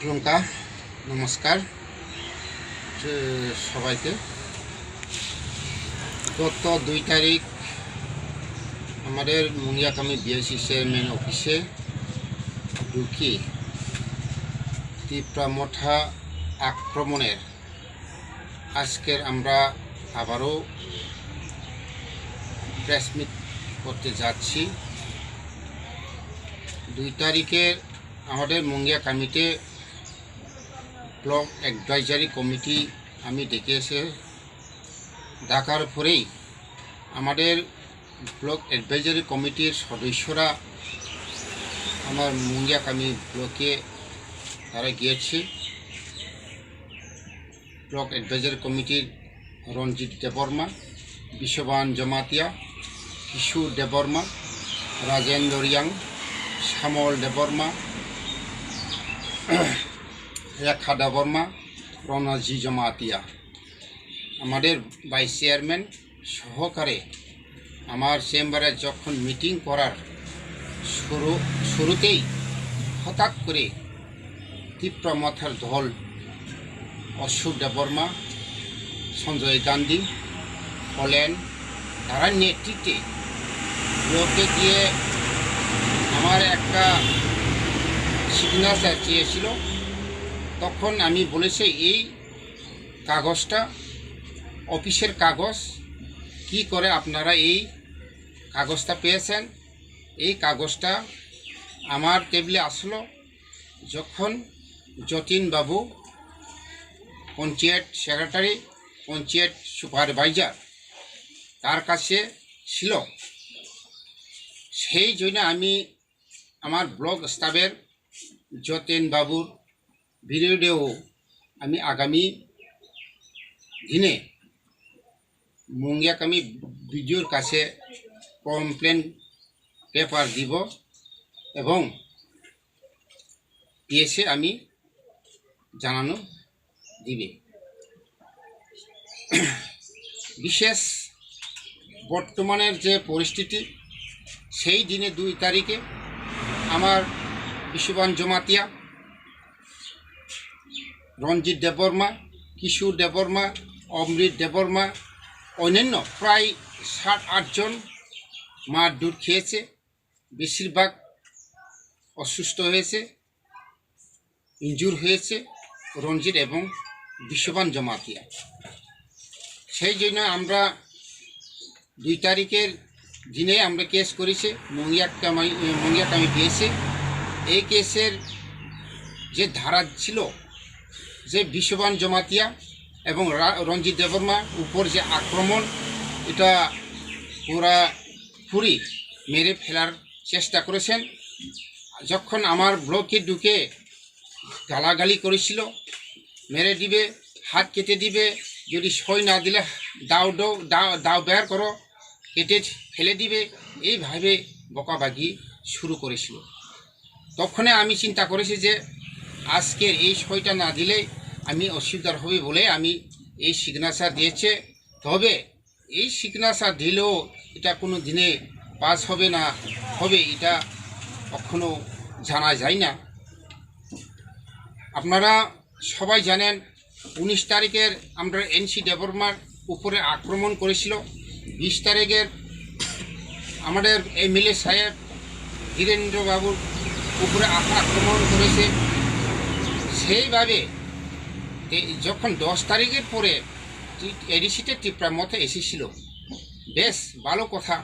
প্রিয়ঙ্কা নমস্কার সবাইকে। গত 2 তারিখ আমাদের মুঙ্গিয়াকামি বিএসসি চেয়ারম্যান অফিসে ঢুকি তীব্রমথা আক্রমণের আজকের আমরা আবারও প্রেস মিট করতে যাচ্ছি। 2 তারিখের আমাদের মুঙ্গিয়াকামিতে ব্লক অ্যাডভাইজারি কমিটি আমি ডেকেছে। ডাকার পরেই আমাদের ব্লক অ্যাডভাইজারি কমিটির সদস্যরা আমার মুঙ্গিয়াকামি ব্লকে তারা গিয়েছে। ব্লক অ্যাডভাইজারি কমিটির রঞ্জিত দেববর্মা, বিশ্ববান জমাতিয়া, কিশোর দেববর্মা, রাজেন্দ্র রিয়াং, শ্যামল দেববর্মা, রেখা দেববর্মা, রণজি জমাতিয়া, আমাদের ভাইস চেয়ারম্যান সহকারে আমার চেম্বারে যখন মিটিং করার শুরুতেই হঠাৎ করে তীব্রমথার দল অশোক দেববর্মা, সঞ্জয় গান্ধী হলেন, তারা নেতৃত্বে ব্লকে গিয়ে আমার একটা সিগনেচার চেয়েছিল। তখন আমি বলেছি এই কাগজটা অফিসের কাগজ, কি করে আপনারা এই কাগজটা পেয়েছেন। এই কাগজটা আমার টেবিলে আসলো যখন যতীনবাবু পঞ্চায়েত সেক্রেটারি, পঞ্চায়েত সুপারভাইজার তার কাছে ছিল। সেই জন্য আমি আমার ব্লক স্টাফের যতীনবাবুর বিরুদ্ধেও আমি আগামী দিনে মুঙ্গিয়াকামি বিডিওর কাছে কমপ্লেন পেপার দিব এবং পিএসে আমি জানানো দিবে। বিশেষ বর্তমানের যে পরিস্থিতি, সেই দিনে 2 তারিখে আমার বিশ্ববান জমাতিয়া, রঞ্জিত দেববর্মা, কিশোর দেববর্মা, অমৃত দেববর্মা, অন্যান্য প্রায় 7-8 জন মারধর খেয়েছে। বেশিরভাগ অসুস্থ হয়েছে, ইনজুর হয়েছে রঞ্জিত এবং বিশ্ববান জমাতিয়া। সেই জন্য আমরা 2 তারিখের দিনে আমরা কেস করেছি মুঙ্গিয়াকামি পেয়েছে। এই কেসের যে ধারা ছিল যে বিশ্ববান জমাতিয়া এবং রঞ্জিত দেববর্মার উপর যে আক্রমণ, এটা পুরি মেরে ফেলার চেষ্টা করেছেন। যখন আমার ব্লকে ঢুকে গালাগালি করেছিল, মেরে দিবে, হাত কেটে দিবে, যদি সই না দিলে দাও বের করো, কেটে ফেলে দিবে, এইভাবে বকাবাগি শুরু করেছিল। তখনই আমি চিন্তা করেছি যে আজকের এই সইটা না দিলে আমি অসুবিধার হবে বলে আমি এই সিগনেচার দিয়েছে। তবে এই সিগনেচার দিলেও এটা কোনো দিনে পাস হবে না হবে এটা কখনো জানা যায় না। আপনারা সবাই জানেন 19 তারিখের আমরা এনসি দেববর্মার উপরে আক্রমণ করেছিল। 20 তারিখের আমাদের এমএলএ সাহেব ধীরেন্দ্রবাবুর উপরে আক্রমণ করেছে। সেইভাবে যখন 10 তারিখের পরে এডিসিতে তীব্রমথা এসেছিল, বেশ ভালো কথা।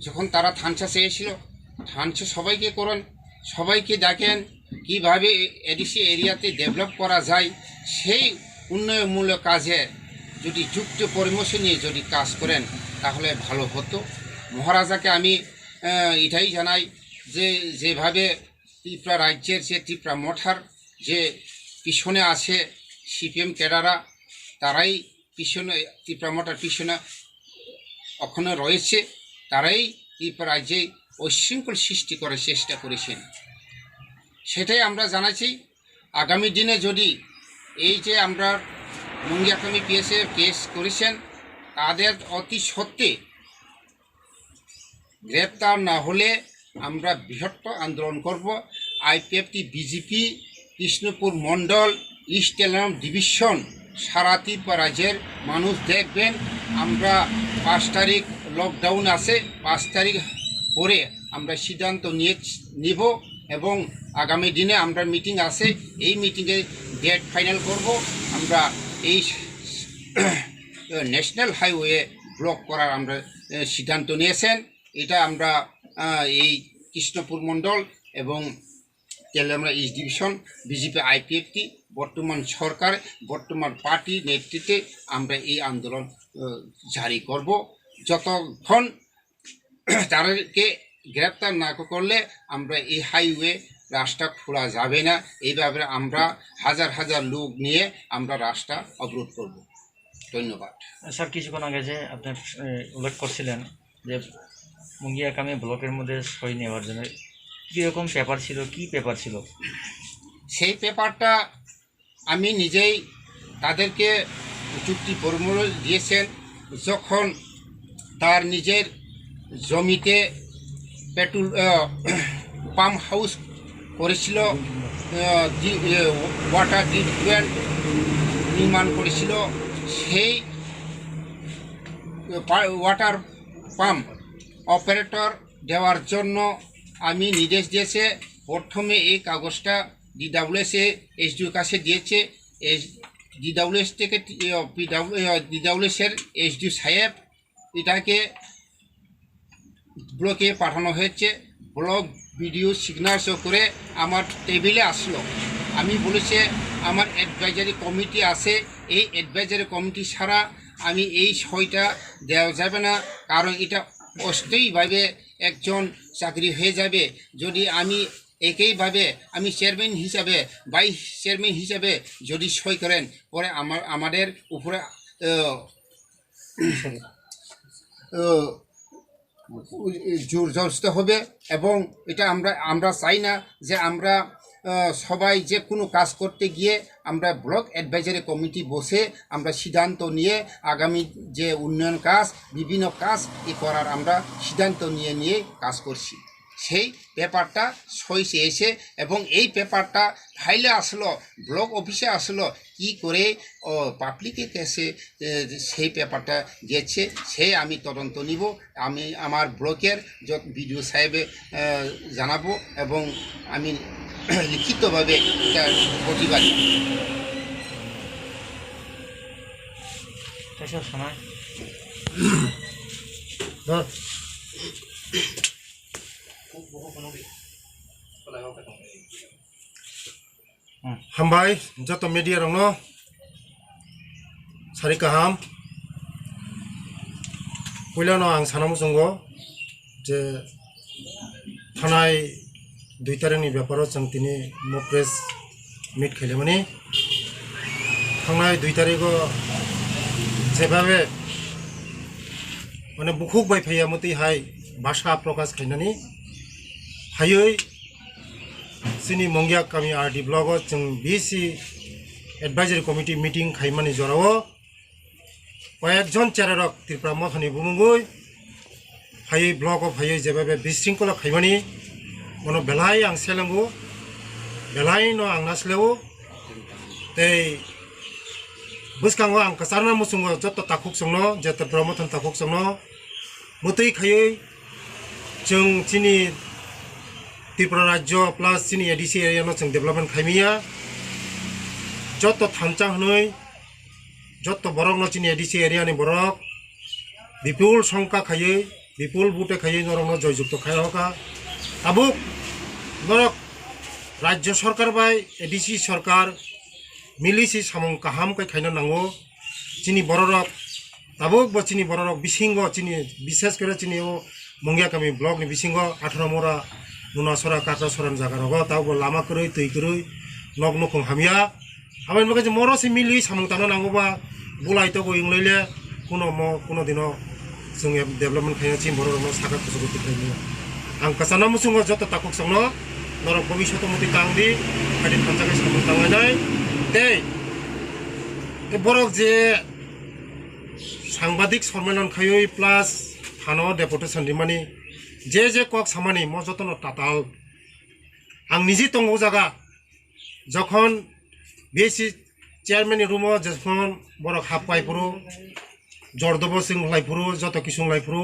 যখন তারা থানচা চেয়েছিল, থানচা সবাইকে করেন, সবাইকে দেখেন কীভাবে এডিসি এরিয়াতে ডেভেলপ করা যায়, সেই উন্নয়নমূলক কাজে যদি যুক্ত পরামর্শ নিয়ে যদি কাজ করেন তাহলে ভালো হতো। মহারাজাকে আমি এটাই জানাই যে যেভাবে ত্রিপুরা রাজ্যের যে তীব্রমথার যে পিছনে আছে সিপিএম ক্যাডাররা, তারাই পিছনে তীব্রমথার পিছনে ওখানে রয়েছে, তারাই ত্রিপুরা রাজ্যে উচ্ছৃঙ্খল সৃষ্টি করার চেষ্টা করেছেন। সেটাই আমরা জানাচ্ছি। আগামী দিনে যদি এই যে আমরা মুঙ্গিয়াকামি পিএসে কেস করেছেন তাদের অতি সত্ত্বে গ্রেপ্তার না হলে আমরা বৃহত্তর আন্দোলন করব। আইপিএফটি বিজেপি কৃষ্ণপুর মণ্ডল ইস্ট এলাম ডিভিশন সারা ত্রিপুরা রাজ্যের মানুষ দেখবেন। আমরা 5 তারিখ লকডাউন আছে, 5 তারিখ পরে আমরা সিদ্ধান্ত নিব এবং আগামী দিনে আমরা মিটিং আছে, এই মিটিংয়ে ডেট ফাইনাল করব। আমরা এই ন্যাশনাল হাইওয়ে ব্লক করার আমরা সিদ্ধান্ত নিয়েছেন। এটা আমরা এই কৃষ্ণপুর মণ্ডল এবং Telangana east division BJP IPFT বর্তমান সরকার বর্তমান পার্টি নেতৃত্বে আমরা এই আন্দোলন জারি করব। যতক্ষণ তাদেরকে গ্রেপ্তার না করলে আমরা এই হাইওয়ে রাস্তা খোলা যাবে না। এইভাবে আমরা হাজার হাজার লোক নিয়ে আমরা রাস্তা অবরোধ করব। ধন্যবাদ। স্যার, কিছুক্ষণ আগে যে আপনি উল্লেখ করছিলেন যে মুঙ্গিয়াকামী ব্লকের মধ্যে সই নেওয়ার জন্য কীরকম পেপার ছিল, কি পেপার ছিল? সেই পেপারটা আমি নিজেই তাদেরকে চুক্তি ফর্মুলা দিয়েছেন। যখন তার নিজের জমিতে পেট্রোল পাম্প হাউস করেছিল, ওয়াটার ট্রিটমেন্ট নির্মাণ করেছিল, সেই ওয়াটার পাম্প অপারেটর দেওয়ার জন্য আমি নির্দেশ দিয়েছে। প্রথমে এই কাগজটা ডিডাব্লিউএসে এসডিওর কাছে দিয়েছে। ডিডাব্লিউএস থেকে ডিডাব্লিউএসের এসডিও সাহেব এটাকে ব্লকে পাঠানো হয়েছে। ব্লক ভিডিও সিগনেচার করে আমার টেবিলে আসলো। আমি বলেছে আমার অ্যাডভাইজারি কমিটি আছে, এই অ্যাডভাইজারি কমিটি ছাড়া আমি এই সইটা দেওয়া যাবে না, কারণ এটা অস্থায়ীভাবে একজন চাকরি হয়ে যাবে। যদি আমি একইভাবে আমি চেয়ারম্যান হিসাবে ভাইস চেয়ারম্যান হিসাবে যদি সই করেন পরে আমাদের উপরে জোর জবরদস্তি হবে। এবং এটা আমরা চাই না যে আমরা সবাই যে কোনো কাজ করতে গিয়ে আমরা ব্লক অ্যাডভাইজারি কমিটি বসে আমরা সিদ্ধান্ত নিয়ে আগামী যে উন্নয়ন কাজ বিভিন্ন কাজ করার আমরা সিদ্ধান্ত নিয়ে কাজ করছি। সেই পেপারটা সই চেয়েছে এবং এই পেপারটা ফাইলে আসলো, ব্লক অফিসে আসলো, কি করে পাবলিকের কাছে সেই পেপারটা গেছে সেই আমি তদন্ত নিব। আমি আমার ব্লকের যত বিডিও সাহেবে জানাবো এবং আমি লিখিতভাবে এটা প্রতিবাদ। সময় हामबाय जत मीडिया रंग सारि गाहाम पहिलानो आं सानामु जोंगो जे थानाय 2 तारिखनि बेपाराव जों दिनै प्रेस मिट खालामनि थांनाय 2 तारिखआव जेभाबे माने बुखुक बायफाया मतेहाय भाषा प्रकाश खालामनानै हायै जोंनि मंगियाकामी आरडी ब्लकआव जों बिसि एडभाइजारि कमिटि मिटिं खालामनानै जराव कयेकजन चेरारक त्रिपुरा मथानि बुंगै फायै ब्लकआव फायै जेबाबे बिशृंखला खालामनानै मनो बेलाय आं सेलांगौ बेलाय न आं नासलेव तै बुसकांगो आं कसारना मुसुंगो जत ताखुक संनो जे त्रिपुरा मथान ताखुक संनो मतै खायै जों चिनि त्रिपुरा राज्य प्लस चिनी एडिसी एरिया जों डेभलपमेंट खालामिया जत थामचा हनै जत बरक न चिनी एडिसी एरिया नि बरक विपुल संख्या खायै विपुल बुटे खायै नरक न जयजुक्त खायका ताबुक नरक राज्य सरकार बाय एडिसी सरकार मिलिसि सामं काहाम कै खायनो नांगौ चिनी बरक ताबुक ब चिनी बरक बिसिंगो चिनी विशेष करे चिनी मंगियाकामी ब्लक नि बिसिंगो 18 मोरा नुनासरा काटा सरान जागाराव तावबो लामा करै तै करै नग नखम हामिया हाबाय मगे मरसे मिलि सामं तानो नांगौबा बुलाइतो गो इंलैले कोनो दिनो जों डेभलपमेंट खायनो चिम बरनो सागा खुसुगु खायनो आं कासाना मुसुंगो जत ताकुक संनो नरक भबिष्यत मति तांगदि खादि थांजागे सामं तांगायनाय दे ए बरक जे सांबादिक सम्मेलन खायै प्लास थानो डेपुटेशन दिमानि जे कक सामानि मजतन ताताल आं निजे तंगौ जागा যখন বিএসসি চেয়ারম্যানের রুমও যখন বড় হাফ পাইপুরু জর্দব সিং লাইপুরু যত কিছু লাইপুরু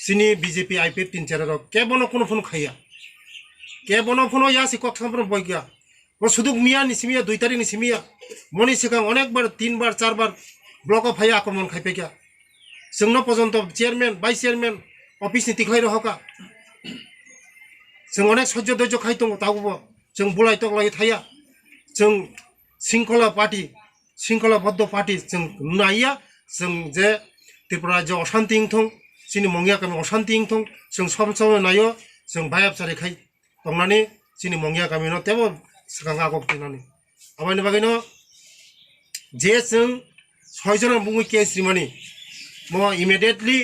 চিনি বিজেপি আইপিএফ 3-4 কেবনো কোনো ফোন খাইয়া কেবনো ফোন ইয়াসি কক্সামপুর বৈজ্ঞা ও শুধু মিয়া নিসিমিয়া 2 তারিখ নিসিমিয়া মনি সিগাং অনেকবার 3বার 4বার ব্লক অফ হাইয়া আক্রমণ খাইপেকা जोंनो पर्यन्त चेयरमैन वाइस चेयरमैन अफिसनि तिख्लाय रहका जों अनेक सह्य धैर्य खाय दङ तावबो जों बुलाय तगलाय थाया जों शृंखलाबद्ध पार्टी जों नाया जों जे त्रिपुरा राज्यो अशान्ति इंथं जोंनि मंगिया गामि अशान्ति इंथं जों सम सम नायो जों बायाबसारि खाय दंनानै जोंनि मंगिया गामिनो तेबो सिगां आगक दिनानै आबायनि बागैनो जे जों 6 जन बुङै केस रिमानि मो इमिडिएटली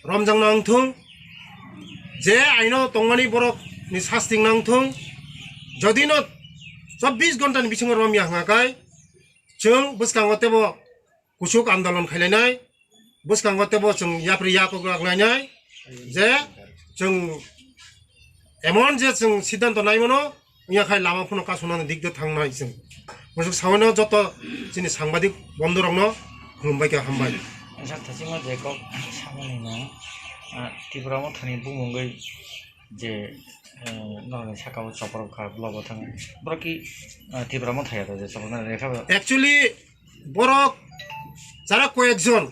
रमजान नांथों जे आइनो तंमानि बरक नि सास्तिं नांथों जदिनो 24 घंटा नि बिसिङाव रमिया हाङाखाय जों बुसखांगतेबो कुसुक आन्दोलन खालायनाय बुसखांगतेबो जों याप्रि याको गाग्लायनाय जे जों एमन जे जों सिद्धान्त नायमोनो याखाय लामाफोरनो कासुनानै दिगदो थांनाय जों मोसुक सावनो जत जोंनि सांबादिक बन्धुरनो खुलुमबाय हामबाय सा थासिमा जेकब सामनिना त्रिपुरायाव थानाय बुंमुंगै जे नरने साकाव चपर खा ब्लग थाङो ब्रकी त्रिपुरायाव थाया जे चपर रेखा एक्चुअली बरक जारा कয়েকজন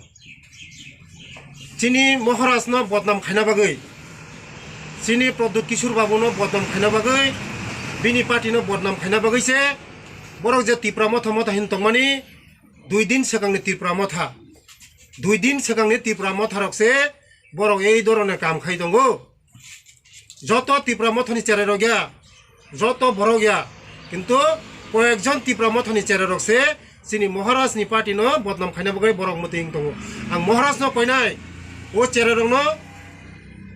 चिनी महाराजनो बदनाम खायना बागै चिनी प्रद्युत किशोर बाबुनो बदनाम खायना बागै बिनि पार्टीनो बदनाम खायना बागैसे बरक जे त्रिपुरा मथा मथा हिन तंमानि 2 दिन सिगांनि त्रिपुरा मथा 2 दिन सिगांनि त्रिपुरा मथारकसे बरक এই ধরনের কাম খাই দङ যত त्रिपुरा मथानि চেরার গিয়া যত বড় গিয়া কিন্তু কয়েকজন त्रिपुरा मथानि চেরারকसे চিনি महाराजनि पार्टीनो बदनाम खायना बागै बरक मथिं दङ आं महाराजनो कयनाय ও চেরারनो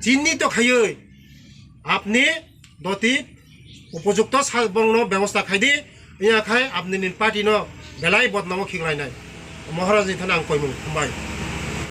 চিহ্নিত খাयै আপনি দতি উপযুক্ত সাবংনো ব্যবস্থা খাইদি ইয়াখাই আপনি পার্টিनो बेलाय बदनामो खिगलायनाय महाराजनि थाना आं कयमोन हामबाय